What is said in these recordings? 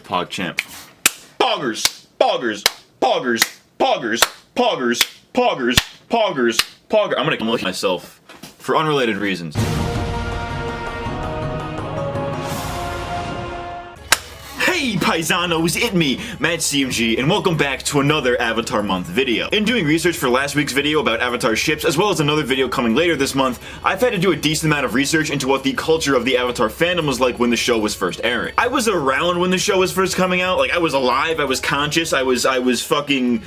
PogChamp. Poggers, poggers, poggers, poggers, poggers, poggers, poggers, poggers. I'm gonna look at myself for unrelated reasons. Hey paisanos, it's me, MattCMG, and welcome back to another Avatar Month video. In doing research for last week's video about Avatar ships, as well as another video coming later this month, I've had to do a decent amount of research into what the culture of the Avatar fandom was like when the show was first airing. I was around when the show was first coming out, like I was alive, I was conscious, I was fucking...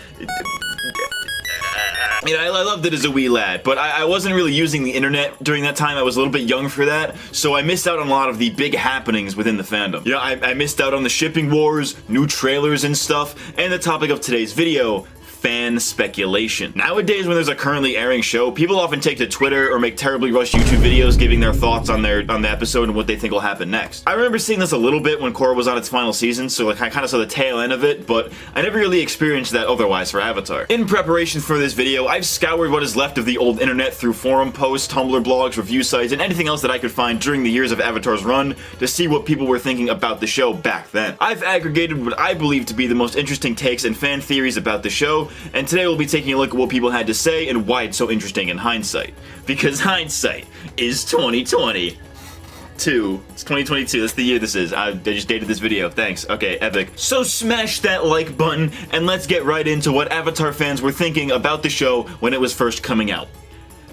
I mean, I loved it as a wee lad, but I wasn't really using the internet during that time. I was a little bit young for that, so I missed out on a lot of the big happenings within the fandom. You know, I missed out on the shipping wars, new trailers and stuff, and the topic of today's video, fan speculation. Nowadays, when there's a currently airing show, people often take to Twitter or make terribly rushed YouTube videos giving their thoughts on the episode and what they think will happen next. I remember seeing this a little bit when Korra was on its final season, so like I kind of saw the tail end of it, but I never really experienced that otherwise for Avatar. In preparation for this video, I've scoured what is left of the old internet through forum posts, Tumblr blogs, review sites, and anything else that I could find during the years of Avatar's run to see what people were thinking about the show back then. I've aggregated what I believe to be the most interesting takes and fan theories about the show, and today we'll be taking a look at what people had to say and why it's so interesting in hindsight. Because hindsight is 2020. It's 2022, that's the year this is. I just dated this video, thanks. Okay, epic. So smash that like button and let's get right into what Avatar fans were thinking about the show when it was first coming out.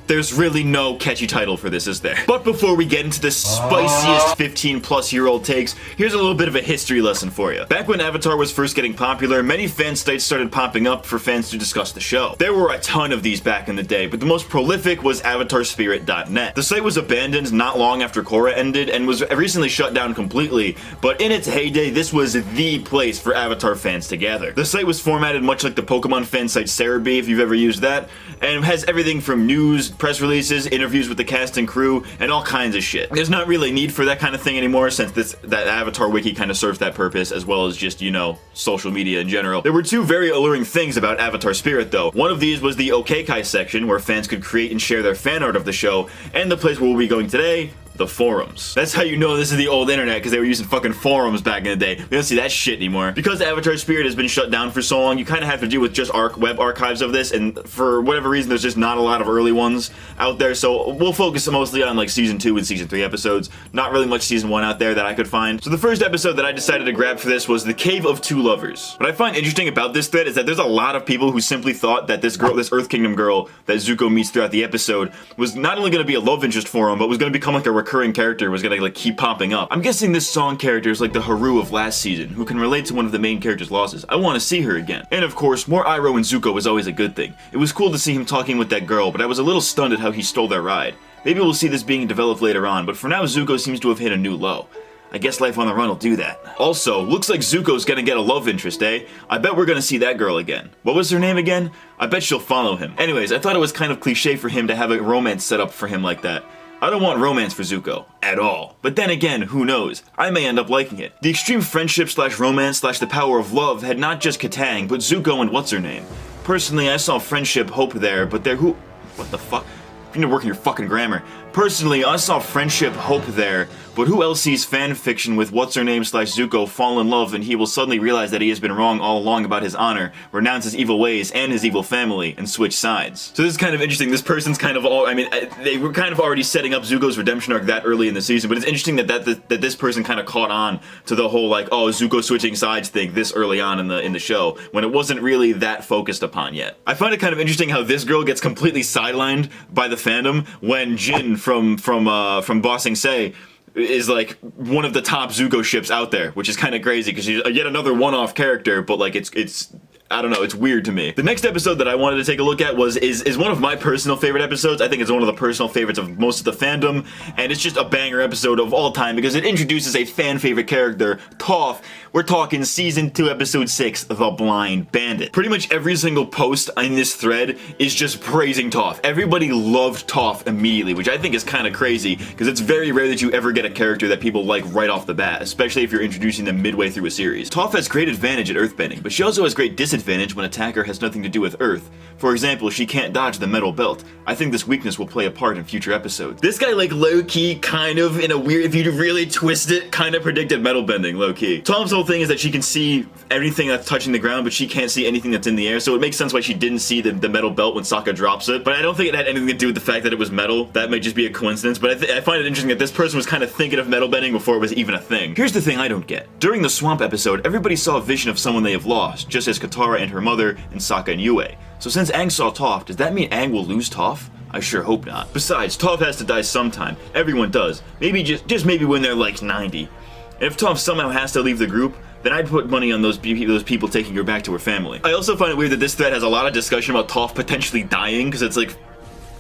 There's really no catchy title for this, is there? But before we get into the spiciest 15-plus-year-old takes, here's a little bit of a history lesson for you. Back when Avatar was first getting popular, many fan sites started popping up for fans to discuss the show. There were a ton of these back in the day, but the most prolific was Avatarspirit.net. The site was abandoned not long after Korra ended and was recently shut down completely, but in its heyday, this was the place for Avatar fans to gather. The site was formatted much like the Pokemon fan site Cerebi, if you've ever used that, and has everything from news, press releases, interviews with the cast and crew, and all kinds of shit. There's not really a need for that kind of thing anymore since that Avatar wiki kind of serves that purpose as well as just, you know, social media in general. There were two very alluring things about Avatarspirit though. One of these was the OKKai section where fans could create and share their fan art of the show, and the place where we'll be going today, the forums. That's how you know this is the old internet, because they were using fucking forums back in the day. We don't see that shit anymore. Because Avatarspirit has been shut down for so long, you kind of have to deal with just web archives of this, and for whatever reason, there's just not a lot of early ones out there, so we'll focus mostly on like Season 2 and Season 3 episodes. Not really much Season 1 out there that I could find. So the first episode that I decided to grab for this was The Cave of Two Lovers. What I find interesting about this thread is that there's a lot of people who simply thought that this girl, this Earth Kingdom girl that Zuko meets throughout the episode, was not only going to be a love interest for him, but was going to become like a recurring character, was gonna like keep popping up. I'm guessing this song character is like the Haru of last season, who can relate to one of the main character's losses. I want to see her again. And of course, more Iroh and Zuko was always a good thing. It was cool to see him talking with that girl, but I was a little stunned at how he stole their ride. Maybe we'll see this being developed later on, but for now Zuko seems to have hit a new low. I guess life on the run will do that. Also, looks like Zuko's gonna get a love interest, eh? I bet we're gonna see that girl again. What was her name again? I bet she'll follow him. Anyways, I thought it was kind of cliche for him to have a romance set up for him like that. I don't want romance for Zuko, at all. But then again, who knows? I may end up liking it. The extreme friendship slash romance slash the power of love had not just Katang, but Zuko and what's-her-name. Personally, I saw friendship hope there, but there who... What the fuck? You need to work on your fucking grammar. Personally, I saw friendship hope there, but who else sees fan fiction with what's-her-name slash Zuko fall in love and he will suddenly realize that he has been wrong all along about his honor, renounce his evil ways and his evil family, and switch sides. So this is kind of interesting. This person's kind of all, I mean, they were kind of already setting up Zuko's redemption arc that early in the season, but it's interesting that this person kind of caught on to the whole like, oh, Zuko switching sides thing this early on in the show, when it wasn't really that focused upon yet. I find it kind of interesting how this girl gets completely sidelined by the fandom when Jin from Ba Sing Se is like one of the top Zuko ships out there, which is kind of crazy because she's yet another one-off character, but like it's I don't know, it's weird to me. The next episode that I wanted to take a look at is one of my personal favorite episodes. I think it's one of the personal favorites of most of the fandom, and it's just a banger episode of all time because it introduces a fan favorite character, Toph. We're talking Season 2, Episode 6, The Blind Bandit. Pretty much every single post in this thread is just praising Toph. Everybody loved Toph immediately, which I think is kind of crazy because it's very rare that you ever get a character that people like right off the bat, especially if you're introducing them midway through a series. Toph has great advantage at earthbending, but she also has great disadvantage disadvantage when attacker has nothing to do with Earth. For example, she can't dodge the metal belt. I think this weakness will play a part in future episodes. This guy, like, low-key, kind of, in a weird, if you really twist it, kind of predicted metal bending, low-key. Toph's whole thing is that she can see everything that's touching the ground, but she can't see anything that's in the air, so it makes sense why she didn't see the metal belt when Sokka drops it. But I don't think it had anything to do with the fact that it was metal. That may just be a coincidence, but I find it interesting that this person was kind of thinking of metal bending before it was even a thing. Here's the thing I don't get. During the swamp episode, everybody saw a vision of someone they have lost, just as Katara and her mother, and Sokka and Yue. So since Aang saw Toph, does that mean Aang will lose Toph? I sure hope not. Besides, Toph has to die sometime. Everyone does. Maybe just maybe when they're like 90. And if Toph somehow has to leave the group, then I'd put money on those people taking her back to her family. I also find it weird that this thread has a lot of discussion about Toph potentially dying, because it's like,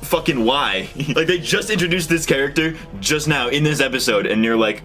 fucking why? Like, they just introduced this character just now in this episode, and you're like,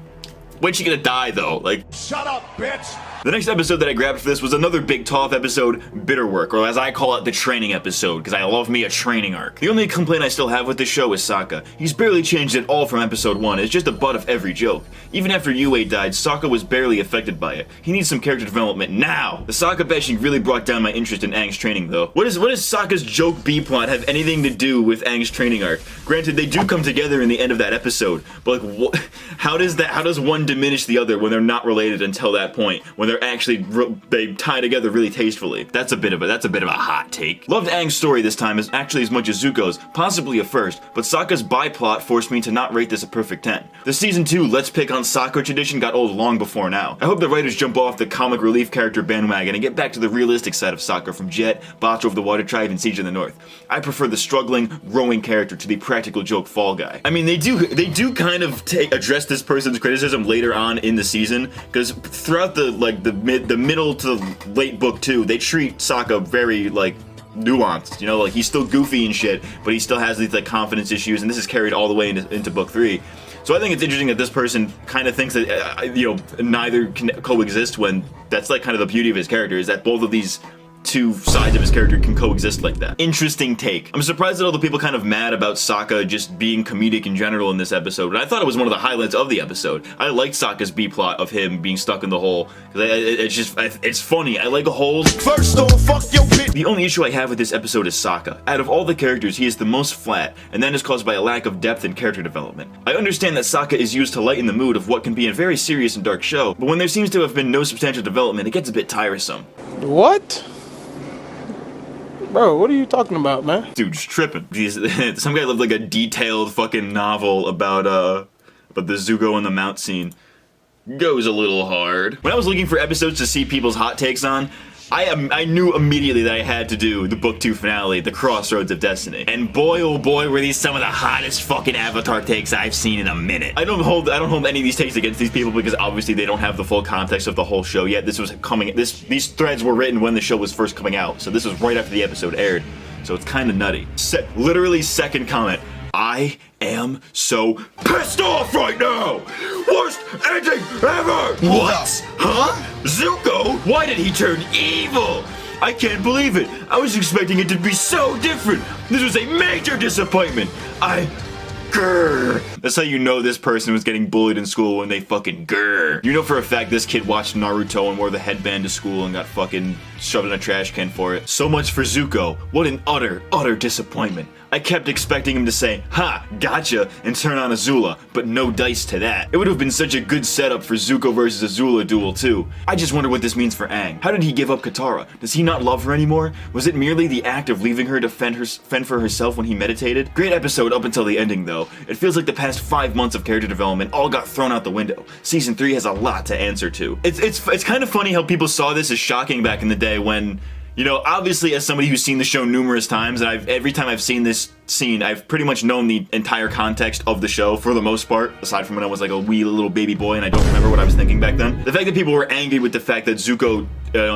when's she gonna die though? Like, shut up, bitch! The next episode that I grabbed for this was another big Toph episode, Bitter Work, or as I call it, the training episode, because I love me a training arc. The only complaint I still have with this show is Sokka. He's barely changed at all from episode 1, it's just a butt of every joke. Even after Yue died, Sokka was barely affected by it. He needs some character development now! The Sokka bashing really brought down my interest in Aang's training though. What does Sokka's joke B-plot have anything to do with Aang's training arc? Granted, they do come together in the end of that episode, but like, what? How does one diminish the other when they're not related until that point? When they're actually they tie together really tastefully. That's a bit of a hot take. Loved Aang's story this time actually as much as Zuko's, possibly a first, but Sokka's bi-plot forced me to not rate this a perfect 10. The season 2 Let's Pick on Sokka tradition got old long before now. I hope the writers jump off the comic relief character bandwagon and get back to the realistic side of Sokka from Jet, Botch over the Water Tribe, and Siege of the North. I prefer the struggling, growing character to the practical joke fall guy. I mean, they do kind of address this person's criticism later on in the season, because throughout the middle to the late book 2, they treat Sokka very, like, nuanced, you know, like, he's still goofy and shit, but he still has these, like, confidence issues, and this is carried all the way into book 3. So I think it's interesting that this person kind of thinks that, you know, neither can coexist, when that's, like, kind of the beauty of his character, is that both of these two sides of his character can coexist like that. Interesting take. I'm surprised that all the people kind of mad about Sokka just being comedic in general in this episode, but I thought it was one of the highlights of the episode. I liked Sokka's B-plot of him being stuck in the hole, because it's funny. I like holes. First off, fuck your bitch! The only issue I have with this episode is Sokka. Out of all the characters, he is the most flat, and that is caused by a lack of depth in character development. I understand that Sokka is used to lighten the mood of what can be a very serious and dark show, but when there seems to have been no substantial development, it gets a bit tiresome. What? Bro, what are you talking about, man? Dude's tripping. Some guy lived like a detailed fucking novel about the Zuko and the Mount scene. Goes a little hard. When I was looking for episodes to see people's hot takes on, I knew immediately that I had to do the book 2 finale, the Crossroads of Destiny. And boy oh boy were these some of the hottest fucking Avatar takes I've seen in a minute. I don't hold any of these takes against these people, because obviously they don't have the full context of the whole show yet. These threads were written when the show was first coming out, so this was right after the episode aired. So it's kinda nutty. Literally second comment. I am so pissed off right now! Worst ending ever! What? Huh? Zuko? Why did he turn evil? I can't believe it! I was expecting it to be so different! This was a major disappointment! Grrr. That's how you know this person was getting bullied in school, when they fucking grrr. You know for a fact this kid watched Naruto and wore the headband to school and got fucking shoved in a trash can for it. So much for Zuko. What an utter disappointment. I kept expecting him to say, "Ha, gotcha," and turn on Azula, but no dice to that. It would have been such a good setup for Zuko versus Azula duel too. I just wonder what this means for Aang. How did he give up Katara? Does he not love her anymore? Was it merely the act of leaving her to fend for herself when he meditated? Great episode up until the ending though. It feels like the past 5 months of character development all got thrown out the window. Season 3 has a lot to answer to. It's kind of funny how people saw this as shocking back in the day when, you know, obviously as somebody who's seen the show numerous times, and every time I've seen this scene, I've pretty much known the entire context of the show for the most part, aside from when I was like a wee little baby boy and I don't remember what I was thinking back then. The fact that people were angry with the fact that Zuko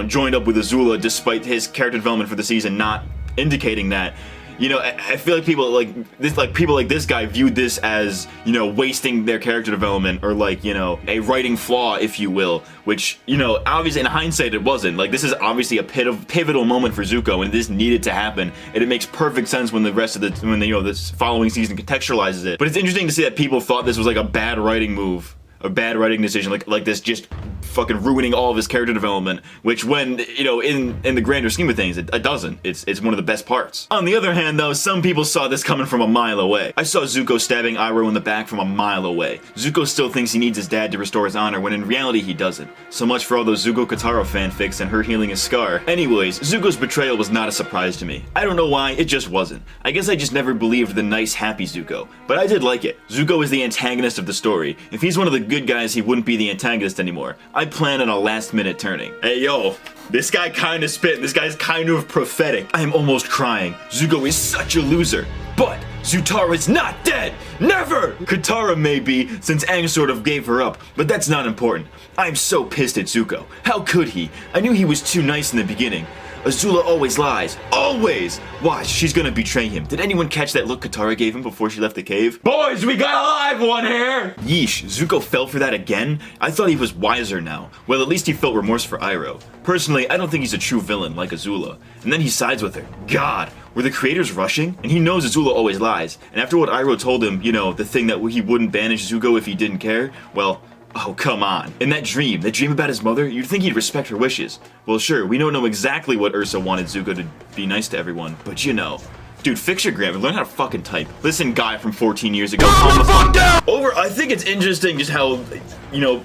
joined up with Azula despite his character development for the season not indicating that, you know, I feel like people like this guy viewed this as, you know, wasting their character development, or like, you know, a writing flaw, if you will, which, you know, obviously in hindsight it wasn't. Like, this is obviously a pivotal moment for Zuko, and this needed to happen, and it makes perfect sense when this following season contextualizes it. But it's interesting to see that people thought this was like a bad writing move, a bad writing decision, like this just fucking ruining all of his character development, which when, you know, in the grander scheme of things, it doesn't. It's one of the best parts. On the other hand, though, some people saw this coming from a mile away. I saw Zuko stabbing Iroh in the back from a mile away. Zuko still thinks he needs his dad to restore his honor, when in reality he doesn't. So much for all those Zuko Katara fanfics and her healing his scar. Anyways, Zuko's betrayal was not a surprise to me. I don't know why, it just wasn't. I guess I just never believed the nice, happy Zuko. But I did like it. Zuko is the antagonist of the story. If he's one of the good guys, he wouldn't be the antagonist anymore. I plan on a last-minute turning. Hey, yo. This guy kinda spit. This guy's kind of prophetic. I am almost crying. Zuko is such a loser. But Zutara's not dead! Never! Katara may be, since Aang sort of gave her up, but that's not important. I'm so pissed at Zuko. How could he? I knew he was too nice in the beginning. Azula always lies. Always! Watch, she's gonna betray him. Did anyone catch that look Katara gave him before she left the cave? Boys, we got a live one here! Yeesh, Zuko fell for that again? I thought he was wiser now. Well, at least he felt remorse for Iroh. Personally, I don't think he's a true villain like Azula. And then he sides with her. God, were the creators rushing? And he knows Azula always lies. And after what Iroh told him, you know, the thing that he wouldn't banish Zuko if he didn't care, well, oh, come on. In that dream about his mother, you'd think he'd respect her wishes. Well, sure, we don't know exactly what Ursa wanted Zuko to be nice to everyone, but you know. Dude, fix your grammar, learn how to fucking type. Listen, guy from 14 years ago, calm the fuck down! I think it's interesting just how, you know,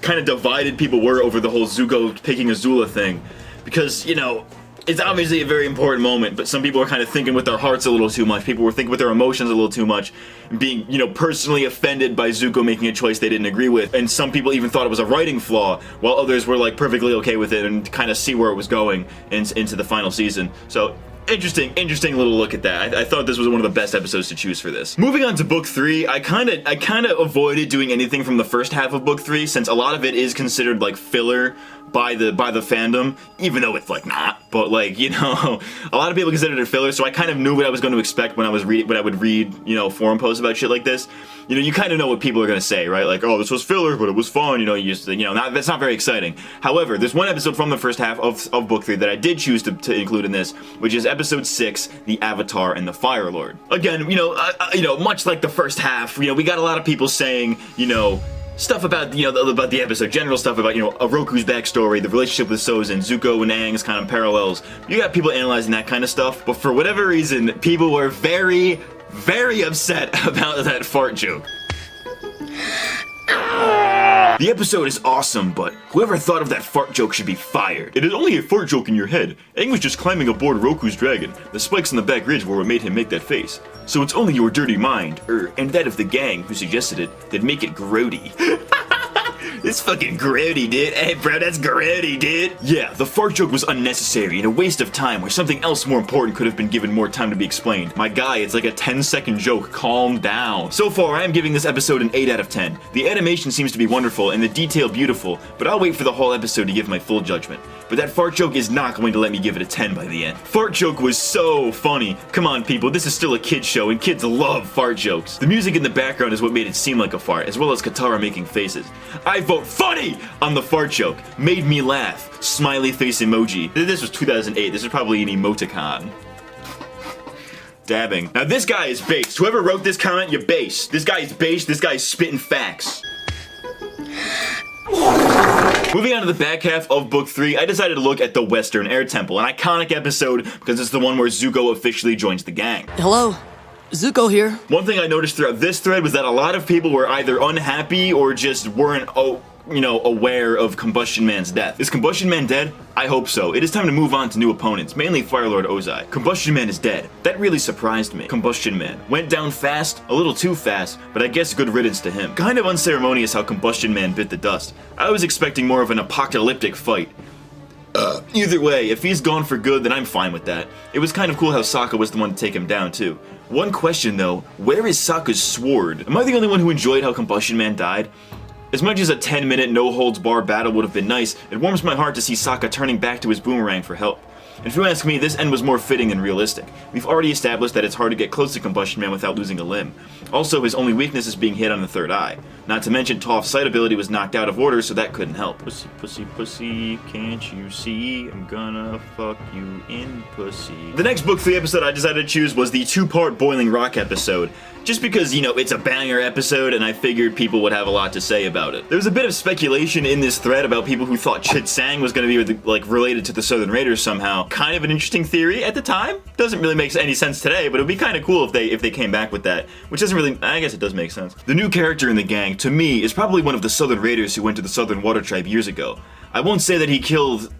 kind of divided people were over the whole Zuko picking Azula thing. Because, you know, it's obviously a very important moment, but some people are kind of thinking with their hearts a little too much. People were thinking with their emotions a little too much, being, you know, personally offended by Zuko making a choice they didn't agree with. And some people even thought it was a writing flaw, while others were like perfectly okay with it and kind of see where it was going into the final season. So interesting little look at that. I thought this was one of the best episodes to choose for this. Moving on to book 3, I kind of avoided doing anything from the first half of book 3, since a lot of it is considered like filler by the fandom, even though it's like not, but like, you know, a lot of people considered it filler, so I kind of knew what I was going to expect when I would read, you know, forum posts about shit like this. You know, you kind of know what people are going to say, right? Like, oh, this was filler, but it was fun, you know, that's not very exciting. However, there's one episode from the first half of book 3 that I did choose to include in this, which is episode 6, The Avatar and the Firelord. Again, you know, much like the first half, you know, we got a lot of people saying, you know, stuff about, you know, about the episode, general stuff about, you know, Oroku's backstory, the relationship with Sozin, Zuko and Aang's kind of parallels. You got people analyzing that kind of stuff, but for whatever reason, people were very, very upset about that fart joke. The episode is awesome, but whoever thought of that fart joke should be fired. It is only a fart joke in your head. Aang was just climbing aboard Roku's dragon. The spikes on the back ridge were what made him make that face. So it's only your dirty mind, and that of the gang who suggested it, that make it grody. This fucking grody, dude. Hey, bro, that's grody, dude. Yeah, the fart joke was unnecessary and a waste of time where something else more important could have been given more time to be explained. My guy, it's like a 10-second joke. Calm down. So far, I am giving this episode an 8 out of 10. The animation seems to be wonderful and the detail beautiful, but I'll wait for the whole episode to give my full judgment. But that fart joke is not going to let me give it a 10 by the end. Fart joke was so funny. Come on, people, this is still a kid's show and kids love fart jokes. The music in the background is what made it seem like a fart, as well as Katara making faces. I vote funny on the fart joke. Made me laugh. Smiley face emoji. This was 2008. This is probably an emoticon. Dabbing. Now this guy is based. Whoever wrote this comment, you're based. This guy is based. This guy is spitting facts. Moving on to the back half of book 3, I decided to look at the Western Air Temple, an iconic episode because it's the one where Zuko officially joins the gang. Hello, Zuko here. One thing I noticed throughout this thread was that a lot of people were either unhappy or just weren't, aware of Combustion Man's death. Is Combustion Man dead? I hope so. It is time to move on to new opponents, mainly Firelord Ozai. Combustion Man is dead. That really surprised me. Combustion Man went down fast, a little too fast, but I guess good riddance to him. Kind of unceremonious how Combustion Man bit the dust. I was expecting more of an apocalyptic fight. Either way, if he's gone for good, then I'm fine with that. It was kind of cool how Sokka was the one to take him down, too. One question, though, where is Sokka's sword? Am I the only one who enjoyed how Combustion Man died? As much as a 10-minute no-holds-barred battle would have been nice, it warms my heart to see Sokka turning back to his boomerang for help. And if you ask me, this end was more fitting than realistic. We've already established that it's hard to get close to Combustion Man without losing a limb. Also, his only weakness is being hit on the third eye. Not to mention, Toph's sight ability was knocked out of order, so that couldn't help. Pussy, pussy, pussy, can't you see? I'm gonna fuck you in pussy. The next Book 3 episode I decided to choose was the 2-part Boiling Rock episode. Just because, you know, it's a banger episode and I figured people would have a lot to say about it. There was a bit of speculation in this thread about people who thought Chit Sang was going to be like related to the Southern Raiders somehow. Kind of an interesting theory at the time. Doesn't really make any sense today, but it would be kind of cool if they came back with that. Which doesn't really, I guess it does make sense. The new character in the gang, to me, is probably one of the Southern Raiders who went to the Southern Water Tribe years ago. I won't say that he killed...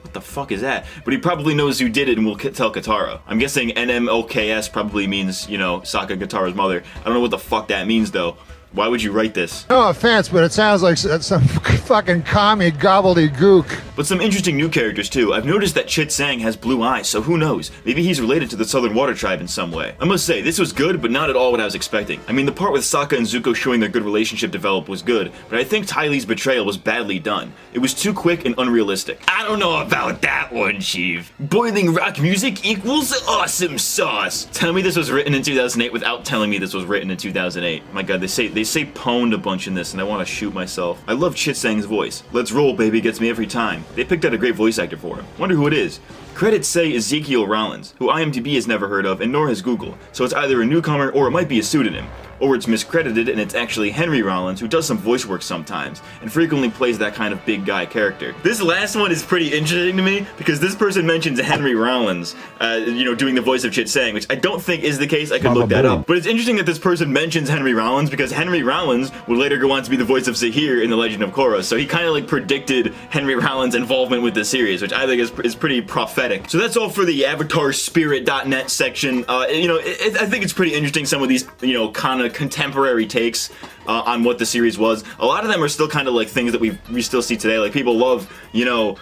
What the fuck is that? But he probably knows who did it and will tell Katara. I'm guessing NMOKS probably means, you know, Sokka Katara's mother. I don't know what the fuck that means though. Why would you write this? No offense, but it sounds like some fucking commie gobbledygook. But some interesting new characters too. I've noticed that Chit Sang has blue eyes, so who knows? Maybe he's related to the Southern Water Tribe in some way. I must say, this was good, but not at all what I was expecting. I mean, the part with Sokka and Zuko showing their good relationship develop was good, but I think Ty Lee's betrayal was badly done. It was too quick and unrealistic. I don't know about that one, Chief. Boiling Rock music equals awesome sauce. Tell me this was written in 2008 without telling me this was written in 2008. My god, they say pwned a bunch in this and I want to shoot myself. I love Chit Sang's voice. Let's roll, baby, gets me every time. They picked out a great voice actor for him. Wonder who it is. Credits say Ezekiel Rollins, who IMDb has never heard of and nor has Google, so it's either a newcomer or it might be a pseudonym. Or it's miscredited and it's actually Henry Rollins, who does some voice work sometimes, and frequently plays that kind of big guy character. This last one is pretty interesting to me, because this person mentions Henry Rollins, you know, doing the voice of Chit Sang, which I don't think is the case. I could look that up. But it's interesting that this person mentions Henry Rollins, because Henry Rollins would later go on to be the voice of Zahir in The Legend of Korra, so he kind of like predicted Henry Rollins' involvement with this series, which I think is pretty prophetic. So that's all for the Avatarspirit.net section. You know, I think it's pretty interesting, some of these, you know, kind of contemporary takes on what the series was. A lot of them are still kind of like things that we still see today. Like people love, you know,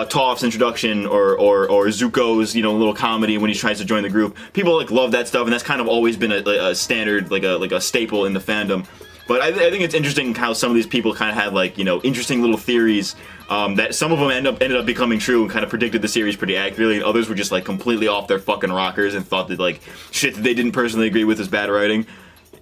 Toph's introduction or Zuko's, you know, little comedy when he tries to join the group. People like love that stuff, and that's kind of always been a standard, like a staple in the fandom. But I think it's interesting how some of these people kind of had like, you know, interesting little theories that some of them ended up becoming true and kind of predicted the series pretty accurately, and others were just like completely off their fucking rockers and thought that like shit that they didn't personally agree with is bad writing.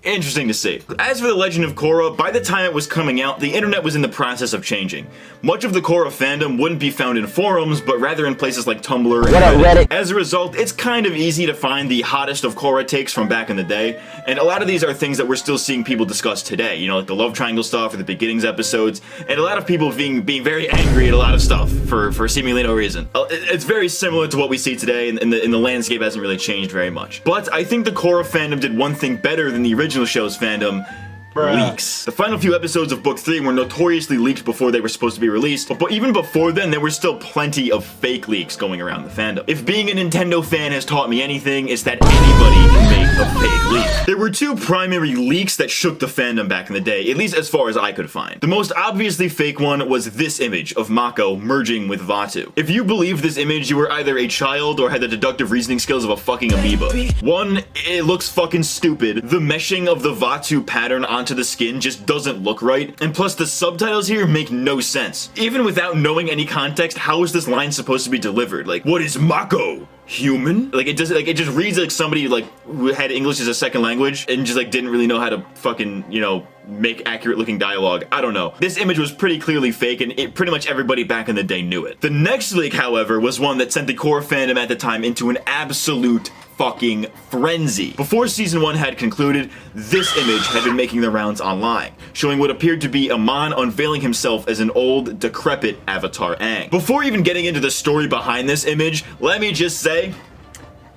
Interesting to see. As for The Legend of Korra, by the time it was coming out, the internet was in the process of changing. Much of the Korra fandom wouldn't be found in forums, but rather in places like Tumblr and Reddit. As a result, it's kind of easy to find the hottest of Korra takes from back in the day, and a lot of these are things that we're still seeing people discuss today, you know, like the love triangle stuff or the beginnings episodes, and a lot of people being very angry at a lot of stuff for seemingly no reason. It's very similar to what we see today, and the landscape hasn't really changed very much. But I think the Korra fandom did one thing better than the original show's fandom. Leaks. The final few episodes of Book 3 were notoriously leaked before they were supposed to be released, but even before then, there were still plenty of fake leaks going around the fandom. If being a Nintendo fan has taught me anything, it's that anybody can make a fake leak. There were two primary leaks that shook the fandom back in the day, at least as far as I could find. The most obviously fake one was this image of Mako merging with Vaatu. If you believe this image, you were either a child or had the deductive reasoning skills of a fucking amoeba. One, it looks fucking stupid. The meshing of the Vaatu pattern onto the skin just doesn't look right, and plus the subtitles here make no sense. Even without knowing any context, how is this line supposed to be delivered? Like, what is Mako? Human? Like it just reads like somebody like who had English as a second language and just like didn't really know how to fucking, you know, make accurate looking dialogue. I don't know. This image was pretty clearly fake, and pretty much everybody back in the day knew it. The next leak, however, was one that sent the Korra fandom at the time into an absolute fucking frenzy. Before season 1 had concluded, this image had been making the rounds online, showing what appeared to be Amon unveiling himself as an old, decrepit Avatar Aang. Before even getting into the story behind this image, let me just say,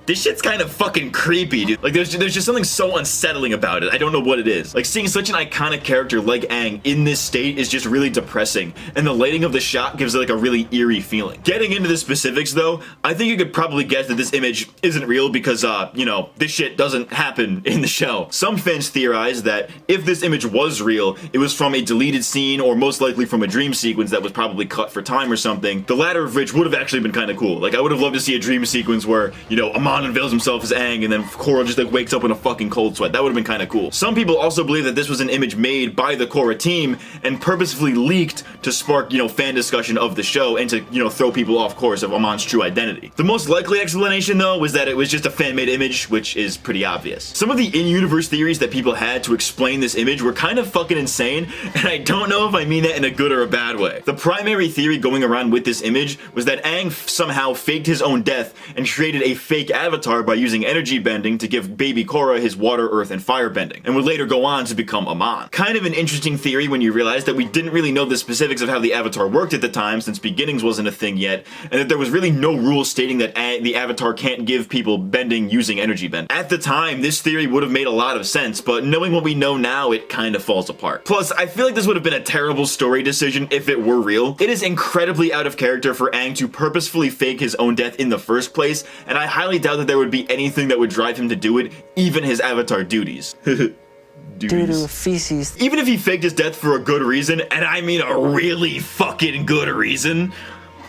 this shit's kind of fucking creepy, dude. Like, there's just something so unsettling about it. I don't know what it is. Like, seeing such an iconic character like Aang in this state is just really depressing, and the lighting of the shot gives it like a really eerie feeling. Getting into the specifics though, I think you could probably guess that this image isn't real because, you know, this shit doesn't happen in the show. Some fans theorize that if this image was real, it was from a deleted scene or most likely from a dream sequence that was probably cut for time or something, the latter of which would have actually been kind of cool. Like, I would have loved to see a dream sequence where, you know, Amon Amon unveils himself as Aang, and then Korra just like wakes up in a fucking cold sweat. That would have been kind of cool. Some people also believe that this was an image made by the Korra team and purposefully leaked to spark, fan discussion of the show and to, throw people off course of Amon's true identity. The most likely explanation, though, was that it was just a fan-made image, which is pretty obvious. Some of the in-universe theories that people had to explain this image were kind of fucking insane, and I don't know if I mean that in a good or a bad way. The primary theory going around with this image was that Aang somehow faked his own death and created a fake avatar by using energy bending to give baby Korra his water, earth, and fire bending, and would later go on to become Amon. Kind of an interesting theory when you realize that we didn't really know the specifics of how the avatar worked at the time, since beginnings wasn't a thing yet, and that there was really no rule stating that the avatar can't give people bending using energy bending. At the time, this theory would have made a lot of sense, but knowing what we know now, it kind of falls apart. Plus, I feel like this would have been a terrible story decision if it were real. It is incredibly out of character for Aang to purposefully fake his own death in the first place, and I highly doubt that there would be anything that would drive him to do it, even his avatar duties. Due to feces. Even if he faked his death for a good reason, and I mean a really fucking good reason,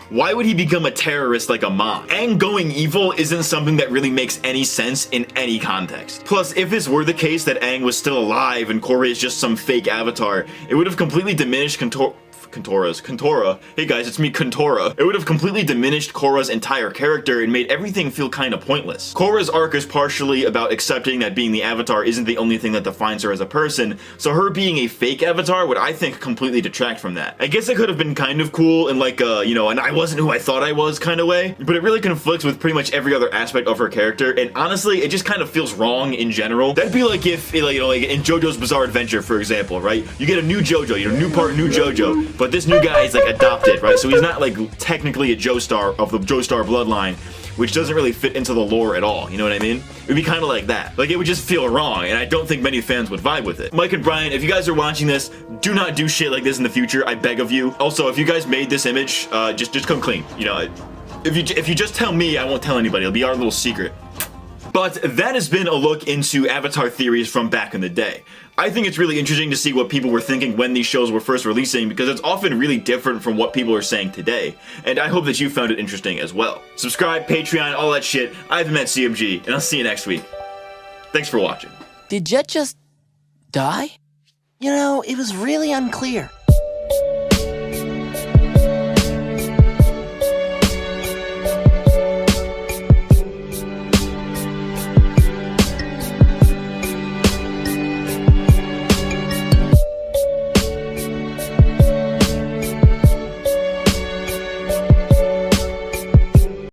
why would he become a terrorist like Amon? Aang going evil isn't something that really makes any sense in any context. Plus, if this were the case that Aang was still alive and Korra is just some fake avatar, it would have completely diminished Kontora. Hey guys, it's me, Kontora. It would have completely diminished Korra's entire character and made everything feel kind of pointless. Korra's arc is partially about accepting that being the avatar isn't the only thing that defines her as a person, so her being a fake avatar would, I think, completely detract from that. I guess it could have been kind of cool in like a, an I wasn't who I thought I was kind of way, but it really conflicts with pretty much every other aspect of her character, and honestly, it just kind of feels wrong in general. That'd be like if, like in JoJo's Bizarre Adventure, for example, right? You get a new JoJo, new part, new JoJo, but this new guy is like adopted, right? So he's not like technically a Joestar of the Joestar bloodline, which doesn't really fit into the lore at all, you know what I mean? It would be kind of like that. Like, it would just feel wrong, and I don't think many fans would vibe with it. Mike and Brian, if you guys are watching this, do not do shit like this in the future, I beg of you. Also, if you guys made this image, just come clean, If you just tell me, I won't tell anybody, it'll be our little secret. But that has been a look into Avatar theories from back in the day. I think it's really interesting to see what people were thinking when these shows were first releasing, because it's often really different from what people are saying today, and I hope that you found it interesting as well. Subscribe, Patreon, all that shit. I've been MattCMG, and I'll see you next week. Thanks for watching. Did Jet just die? It was really unclear.